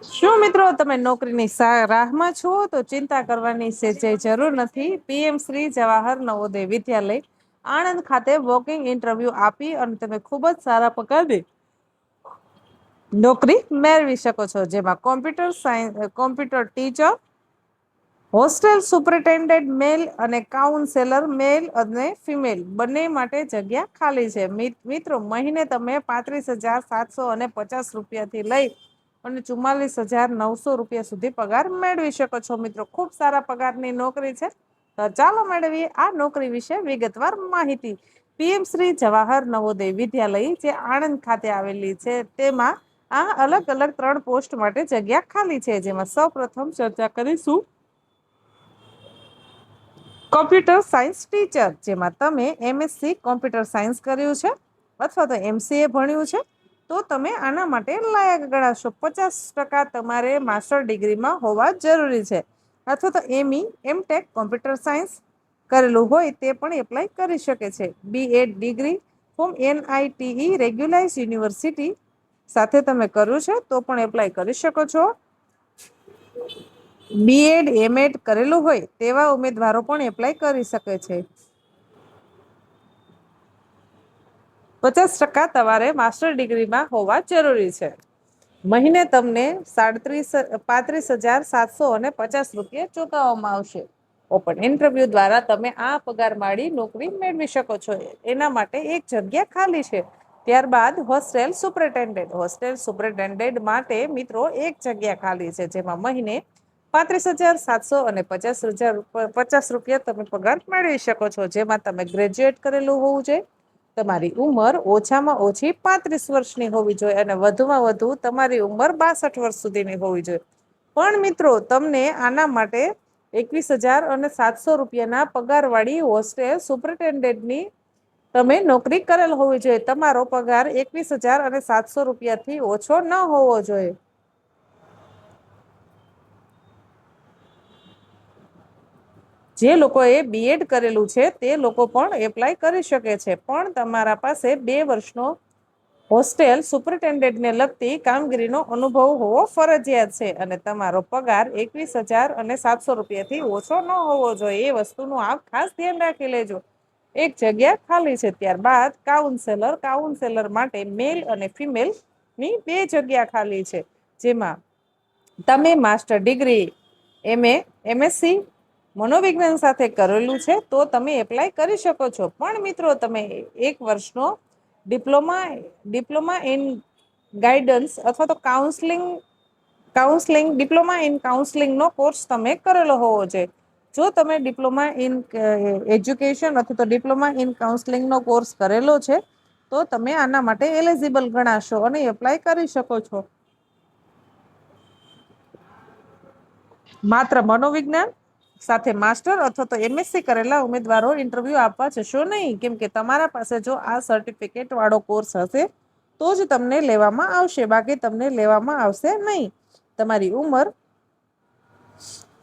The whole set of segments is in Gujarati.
શું મિત્રો તમે નોકરીની રાહમાં છો તો ચિંતા કરવાની સેજે જરૂર નથી। પીએમ શ્રી જવાહર નવોદય વિદ્યાલય આણંદ ખાતે વોકિંગ ઇન્ટરવ્યુ આપી અને તમે ખૂબ જ સારા પગારની નોકરી મેળવી શકો છો, જેમાં computer science, computer teacher, hostel superintendent male અને કાઉન્સેલર મેલ અને ફિમેલ બંને માટે જગ્યા ખાલી છે। મિત્રો મહિને તમે 35,750 રૂપિયાથી લઈ અને 44,900 સુધી પગાર મેળવી શકો છો। મિત્રો ખૂબ સારા પગારની નોકરી છે। તો ચાલો મેળવીએ આ નોકરી વિશે વિગતવાર માહિતી। પીએમ શ્રી જવાહર નવોદય વિદ્યાલય જે આણંદ ખાતે આવેલી છે, તેમાં આ અલગ અલગ 3 પોસ્ટ માટે જગ્યા ખાલી છે, જેમાં સૌ પ્રથમ ચર્ચા કરીશું કોમ્પ્યુટર સાયન્સ ટીચર, જેમાં તમે એમએસસી કોમ્પ્યુટર સાયન્સ કર્યું છે અથવા તો એમસીએ ભણ્યું છે તો તમે આના માટે લાયક ગણાશો। 50% તમારે માસ્ટર ડિગ્રીમાં હોવા જરૂરી છે, અથવા તો એમટેક કોમ્પ્યુટર સાયન્સ કરેલું હોય તે પણ એપ્લાય કરી શકે છે। બીએડ ડિગ્રી ફ્રોમ એનઆઈટીઈ રેગ્યુલાઇઝ યુનિવર્સિટી સાથે તમે કર્યું છે તો પણ એપ્લાય કરી શકો છો। બીએડ એમએડ કરેલું હોય તેવા ઉમેદવારો પણ એપ્લાય કરી શકે છે। 50% તમારે માસ્ટર ડિગ્રીમાં હોવા જરૂરી છે। મહિને તમને 35,750 રૂપિયા ચૂકવવામાં આવશે। ઓપન ઇન્ટરવ્યુ દ્વારા તમે આ પગાર માળી નોકરી મેળવી શકો છો। એના માટે એક જગ્યા ખાલી છે। ત્યારબાદ હોસ્ટેલ સુપરિન્ટેન્ડન્ટ માટે મિત્રો એક જગ્યા ખાલી છે, જેમાં મહિને 35,750 રૂપિયા તમે પગાર મેળવી શકો છો, જેમાં તમે ગ્રેજ્યુએટ કરેલું હોવું જોઈએ, તમારી ઉંમર ઓછામાં ઓછી 35 વર્ષની હોવી જોઈએ અને વધુમાં વધુ તમારી ઉંમર 62 વર્ષ સુધીની હોવી જોઈએ। પણ મિત્રો તમને આના માટે 21,700 રૂપિયાના પગારવાળી હોસ્ટેલ સુપરિન્ટેન્ડન્ટની તમે નોકરી કરેલ હોવી જોઈએ। તમારો પગાર 21,700 રૂપિયાથી ઓછો ન હોવો જોઈએ। જે લોકોએ બીએડ કરેલું છે તે લોકો પણ એપ્લાય કરી શકે છે, પણ તમારા પાસે 2 વર્ષનો હોસ્ટેલ સુપરિન્ટેન્ડન્ટને લગતી કામગીરીનો અનુભવ હોવો ફરજિયાત છે અને તમારો પગાર 21,700 રૂપિયાથી ઓછો ન હોવો જોઈએ। એ વસ્તુનું આપ ખાસ ધ્યાન રાખી લેજો। એક જગ્યા ખાલી છે। ત્યારબાદ કાઉન્સેલર માટે મેલ અને ફિમેલ ની 2 જગ્યા ખાલી છે, જેમાં તમે માસ્ટર ડિગ્રી એમએસસી મનોવિજ્ઞાન સાથે કરેલું છે તો તમે એપ્લાય કરી શકો છો। પણ મિત્રો તમે 1 વર્ષનો ડિપ્લોમા ઇન ગાઈડન્સ અથવા તો ડિપ્લોમા ઇન કાઉન્સલિંગનો કોર્સ તમે કરેલો હોવો જોઈએ। જો તમે ડિપ્લોમા ઇન એજ્યુકેશન અથવા તો ડિપ્લોમા ઇન કાઉન્સલિંગનો કોર્સ કરેલો છે તો તમે આના માટે એલિજિબલ ગણાશો અને એપ્લાય કરી શકો છો। માત્ર મનોવિજ્ઞાન સાથે માસ્ટર અથવા તો એમએસસી કરેલા ઉમેદવારો ઇન્ટરવ્યુ આપવા જશો નહીં, કેમ કે તમારા પાસે જો આ સર્ટિફિકેટ વાળો કોર્સ હશે તો જ તમને લેવામાં આવશે, બાકી તમને લેવામાં આવશે નહીં। તમારી ઉંમર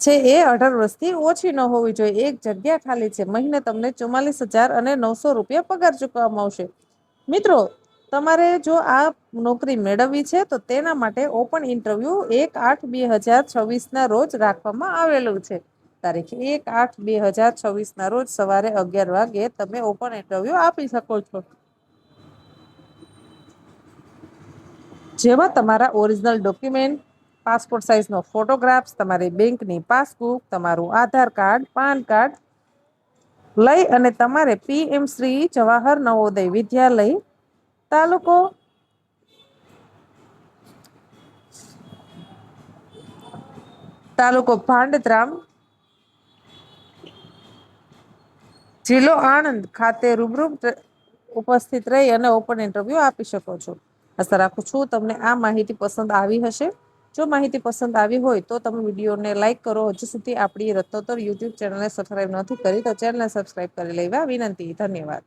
છે એ 18 વર્ષથી ઓછી ન હોવી જોઈએ। એક જગ્યા ખાલી છે। મહિને તમને 44,900 રૂપિયા પગાર ચૂકવવામાં આવશે। મિત્રો તમારે જો આ નોકરી મેળવવી છે તો તેના માટે ઓપન ઇન્ટરવ્યુ 1/8/2026 રોજ રાખવામાં આવેલું છે। તારીખ 1/8/2026 ના રોજ સવારે 11 વાગે તમે ઓપન ઇન્ટરવ્યુ આપી શકો છો, જેમાં તમારા ઓરિજિનલ ડોક્યુમેન્ટ, પાસપોર્ટ સાઇઝનો ફોટોગ્રાફ્સ, તમારી બેંકની પાસબુક, તમારું આધાર કાર્ડ, પાન કાર્ડ લઈ અને તમારે પીએમ શ્રી જવાહર નવોદય વિદ્યાલય તાલુકો ભાંડત્રામ, જિલ્લો આણંદ ખાતે રૂબરૂ ઉપસ્થિત રહી અને ઓપન ઇન્ટરવ્યુ આપી શકો છો। આશા રાખું છું તમને આ માહિતી પસંદ આવી હશે। જો માહિતી પસંદ આવી હોય તો તમે વિડીયોને લાઈક કરો। હજુ સુધી આપણી રત્નોત્તર યુટ્યુબ ચેનલને સબસ્ક્રાઈબ નથી કરી તો ચેનલને સબસ્ક્રાઈબ કરી લેવા વિનંતી। ધન્યવાદ।